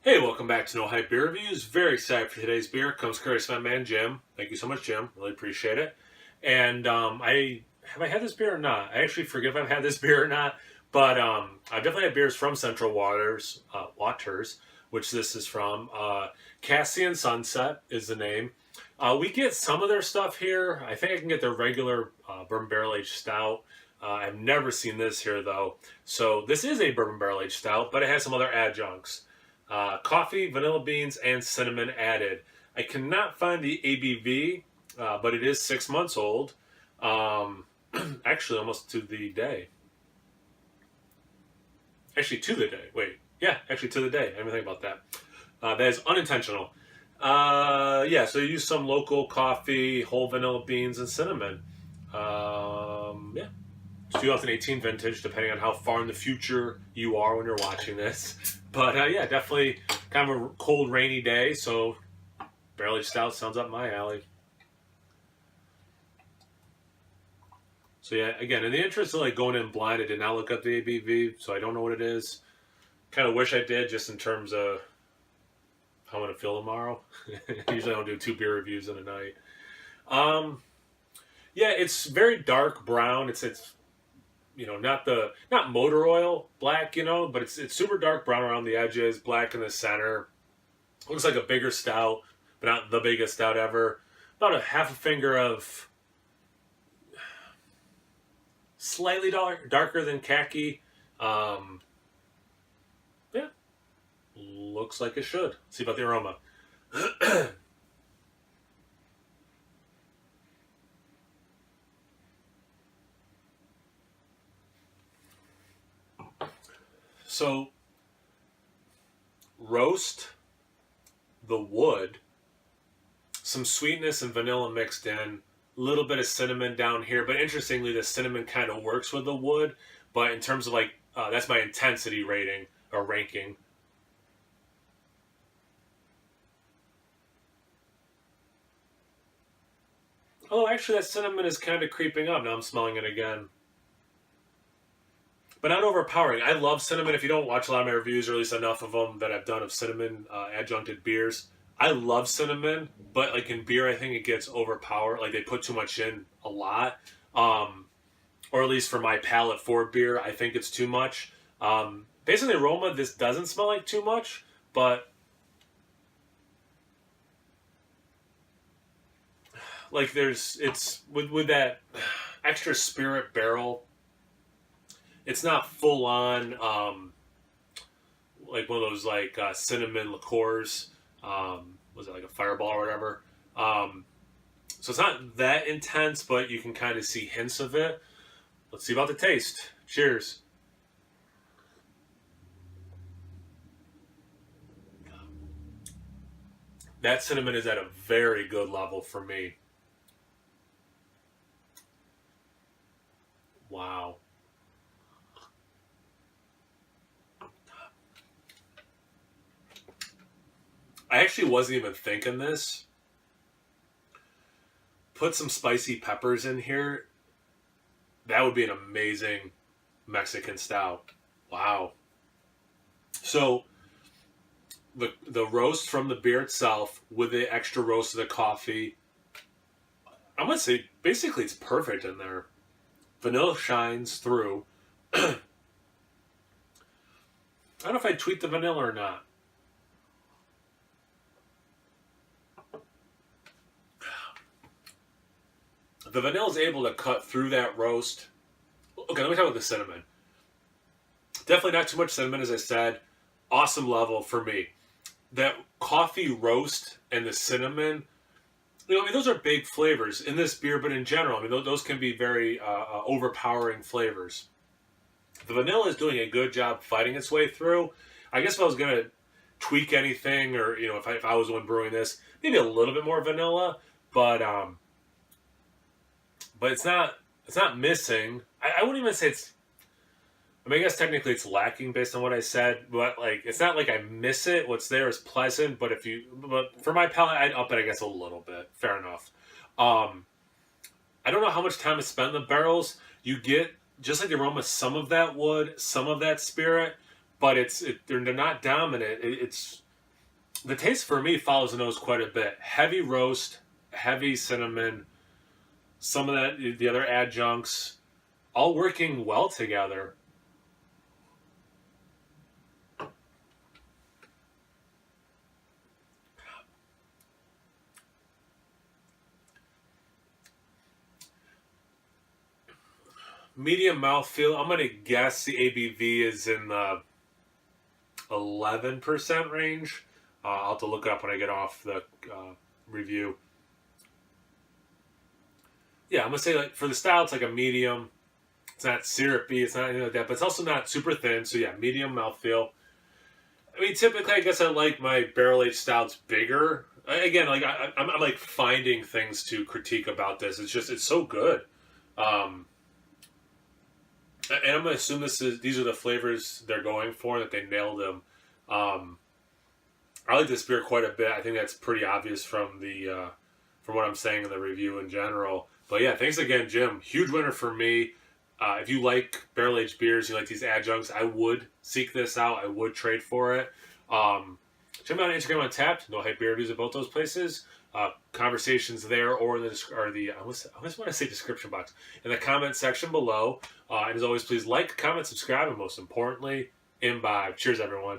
Hey, welcome back to No Hype Beer Reviews. Very excited for today's beer. Comes courtesy of my man Jim. Thank you so much, Jim. Really appreciate it. And I had this beer or not? I actually forget if I've had this beer or not. But I've definitely had beers from Central Waters, which this is from. Cassian Sunset is the name. We get some of their stuff here. I think I can get their regular bourbon barrel aged stout. I've never seen this here though. So this is a bourbon barrel aged stout, but it has some other adjuncts. Coffee, vanilla beans, and cinnamon added. I cannot find the ABV, but it is 6 months old. Actually, almost to the day. Actually, to the day. Wait. Yeah, actually to the day. I didn't even think about that. That is unintentional. Yeah, so you use some local coffee, whole vanilla beans, and cinnamon. Yeah. It's 2018 vintage, depending on how far in the future you are when you're watching this. But yeah, definitely kind of a cold, rainy day, so barrel aged stout sounds up my alley. So yeah, again, in the interest of like going in blind, I did not look up the ABV, so I don't know what it is. Kind of wish I did, just in terms of how I'm gonna feel tomorrow. Usually I don't do 2 beer reviews in a night. Yeah, it's very dark brown. It's not motor oil black, but it's super dark brown around the edges, black in the center. Looks like a bigger stout, but not the biggest stout ever. About a half a finger of slightly darker than khaki. Yeah, looks like it should. Let's see about the aroma. So, roast, the wood, some sweetness and vanilla mixed in, a little bit of cinnamon down here. But interestingly, the cinnamon kind of works with the wood. But in terms of that's my intensity rating or ranking. Oh, actually, that cinnamon is kind of creeping up. Now I'm smelling it again. But not overpowering. I love cinnamon. If you don't watch a lot of my reviews, or at least enough of them that I've done of cinnamon adjuncted beers, I love cinnamon. But like in beer, I think it gets overpowered. Like they put too much in a lot, or at least for my palate for beer, I think it's too much. Based on the aroma, this doesn't smell like too much, but like it's with that extra spirit barrel. It's not full on like one of those cinnamon liqueurs. Was it like a Fireball or whatever? So it's not that intense, but you can kind of see hints of it. Let's see about the taste. Cheers. That cinnamon is at a very good level for me. Wow. I actually wasn't even thinking this. Put some spicy peppers in here. That would be an amazing Mexican stout. Wow. So the roast from the beer itself with the extra roast of the coffee, I'm gonna say basically it's perfect in there. Vanilla shines through. I don't know if I'd tweak the vanilla or not. The vanilla is able to cut through that roast. Okay, let me talk about the cinnamon. Definitely not too much cinnamon, as I said. Awesome level for me. That coffee roast and the cinnamon, those are big flavors in this beer, but in general, those can be very overpowering flavors. The vanilla is doing a good job fighting its way through. I guess if I was going to tweak anything, or, if I was the one brewing this, maybe a little bit more vanilla, but it's not missing. I wouldn't even say it's. I guess technically it's lacking based on what I said, but it's not like I miss it. What's there is pleasant, but for my palate, I'd up it, I guess, a little bit. Fair enough. I don't know how much time is spent in the barrels. You get just like the aroma, some of that wood, some of that spirit, but they're not dominant. It's The taste for me follows the nose quite a bit. Heavy roast, heavy cinnamon, some of that, the other adjuncts, all working well together. Medium mouthfeel. I'm gonna guess the ABV is in the 11% range. I'll have to look it up when I get off the review. Yeah, I'm gonna say like for the style, it's like a medium. It's not syrupy. It's not anything like that, but it's also not super thin. So yeah, medium mouthfeel. I mean, typically, I guess I like my barrel aged stouts bigger. Again, like I'm like finding things to critique about this. It's just it's so good. Um, and I'm gonna assume these are the flavors they're going for, that they nailed them. Um, I like this beer quite a bit. I think that's pretty obvious from the from what I'm saying in the review in general. But yeah, thanks again, Jim. Huge winner for me. If you like barrel aged beers, you like these adjuncts, I would seek this out. I would trade for it. Check me out on Instagram on Tapped. No Hype Beer Reviews at both those places. Conversations there or in the I almost want to say description box in the comment section below. And as always, please like, comment, subscribe, and most importantly, imbibe. Cheers, everyone.